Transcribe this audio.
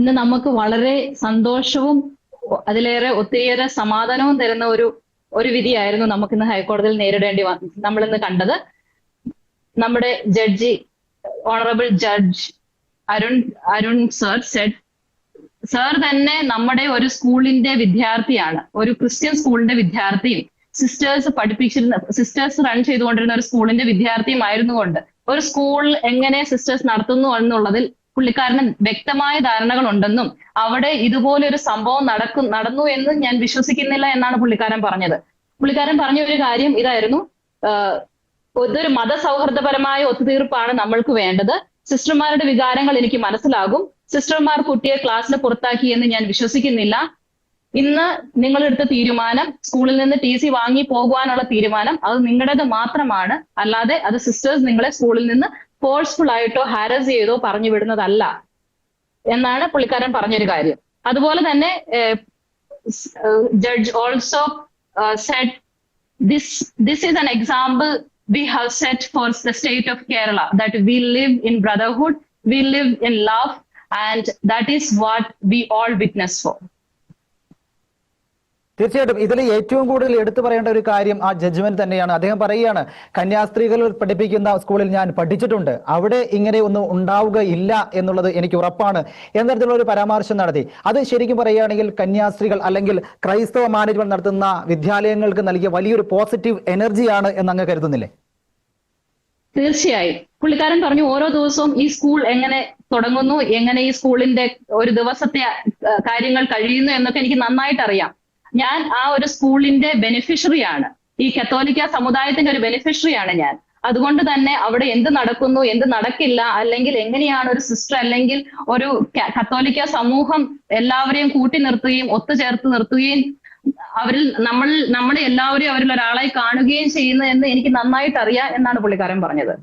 ഇന്ന് നമുക്ക് വളരെ സന്തോഷവും അതിലേറെ ഒത്തിരിയേറെ സമാധാനവും തരുന്ന ഒരു വിധിയായിരുന്നു നമുക്കിന്ന് ഹൈക്കോടതിയിൽ നമ്മളിന്ന് കണ്ടത്. നമ്മുടെ judge honourable judge Arun sir sir തന്നെ നമ്മുടെ ഒരു സ്കൂളിന്റെ വിദ്യാർത്ഥിയാണ്, ഒരു ക്രിസ്ത്യൻ സ്കൂളിന്റെ വിദ്യാർത്ഥിയും സിസ്റ്റേഴ്സ് റൺ ചെയ്തുകൊണ്ടിരുന്ന ഒരു സ്കൂളിന്റെ വിദ്യാർത്ഥിയും ആയിരുന്നുകൊണ്ട് ഒരു സ്കൂൾ എങ്ങനെ സിസ്റ്റേഴ്സ് നടത്തുന്നു എന്നുള്ളതിൽ പുള്ളിക്കാരന് വ്യക്തമായ ധാരണകൾ ഉണ്ടെന്നും അവിടെ ഇതുപോലെ ഒരു സംഭവം നടന്നു എന്ന് ഞാൻ വിശ്വസിക്കുന്നില്ല എന്നാണ് പുള്ളിക്കാരൻ പറഞ്ഞത്. പുള്ളിക്കാരൻ പറഞ്ഞ ഒരു കാര്യം ഇതായിരുന്നു, ഇതൊരു മതസൗഹാർദ്ദപരമായ ഒത്തുതീർപ്പാണ് നമ്മൾക്ക് വേണ്ടത്. സിസ്റ്റർമാരുടെ വികാരങ്ങൾ എനിക്ക് മനസ്സിലാകും. സിസ്റ്റർമാർ കുട്ടിയെ ക്ലാസ്സിൽ പുറത്താക്കി എന്ന് ഞാൻ വിശ്വസിക്കുന്നില്ല. ഇന്ന് നിങ്ങളെടുത്ത തീരുമാനം, സ്കൂളിൽ നിന്ന് TC വാങ്ങി പോകുവാനുള്ള തീരുമാനം, അത് നിങ്ങളുടേത് മാത്രമാണ്. അല്ലാതെ അത് സിസ്റ്റേഴ്സ് നിങ്ങളെ സ്കൂളിൽ നിന്ന് ഫോഴ്സ്ഫുൾ ആയിട്ടോ ഹാരസ് ചെയ്തോ പറഞ്ഞു വിടുന്നതല്ല എന്നാണ് പുള്ളിക്കാരൻ പറഞ്ഞൊരു കാര്യം. അതുപോലെ തന്നെ judge also said this is an example we have set for the state of Kerala, that we live in brotherhood, we live in love, and that is what we all witness for. തീർച്ചയായിട്ടും ഇതിൽ ഏറ്റവും കൂടുതൽ എടുത്തു പറയേണ്ട ഒരു കാര്യം ആ judgement തന്നെയാണ്. അദ്ദേഹം പറയുകയാണ്, കന്യാസ്ത്രീകൾ പഠിപ്പിക്കുന്ന സ്കൂളിൽ ഞാൻ പഠിച്ചിട്ടുണ്ട്, അവിടെ ഇങ്ങനെ ഒന്നും ഉണ്ടാവുകയില്ല എന്നുള്ളത് എനിക്ക് ഉറപ്പാണ് എന്ന തരത്തിലുള്ള ഒരു പരാമർശം നടത്തി. അത് ശരിക്കും പറയുകയാണെങ്കിൽ കന്യാസ്ത്രീകൾ അല്ലെങ്കിൽ ക്രൈസ്തവ മാനേജ്മെന്റ് നടത്തുന്ന വിദ്യാലയങ്ങൾക്ക് നൽകിയ വലിയൊരു പോസിറ്റീവ് എനർജിയാണ് എന്ന് അങ്ങ് കരുതുന്നില്ലേ? തീർച്ചയായും പുള്ളിക്കാരൻ പറഞ്ഞു, ഓരോ ദിവസവും ഈ സ്കൂൾ എങ്ങനെ തുടങ്ങുന്നു, എങ്ങനെ ഈ സ്കൂളിന്റെ ഒരു ദിവസത്തെ കാര്യങ്ങൾ കഴിയുന്നു എന്നൊക്കെ എനിക്ക് നന്നായിട്ട് അറിയാം. ഞാൻ ആ ഒരു സ്കൂളിന്റെ ബെനിഫിഷ്യറിയാണ്, ഈ കത്തോലിക്ക സമുദായത്തിന്റെ ഒരു ബെനിഫിഷ്യറിയാണ് ഞാൻ. അതുകൊണ്ട് തന്നെ അവിടെ എന്ത് നടക്കുന്നു, എന്ത് നടക്കില്ല, അല്ലെങ്കിൽ എങ്ങനെയാണ് ഒരു സിസ്റ്റർ അല്ലെങ്കിൽ ഒരു കത്തോലിക്ക സമൂഹം എല്ലാവരെയും കൂട്ടി നിർത്തുകയും ഒത്തുചേർത്ത് നിർത്തുകയും നമ്മളെ എല്ലാവരെയും അവരിൽ ഒരാളായി കാണുകയും ചെയ്യുന്നു എന്ന് എനിക്ക് നന്നായിട്ട് അറിയാം എന്നാണ് പുള്ളിക്കാരൻ പറഞ്ഞത്.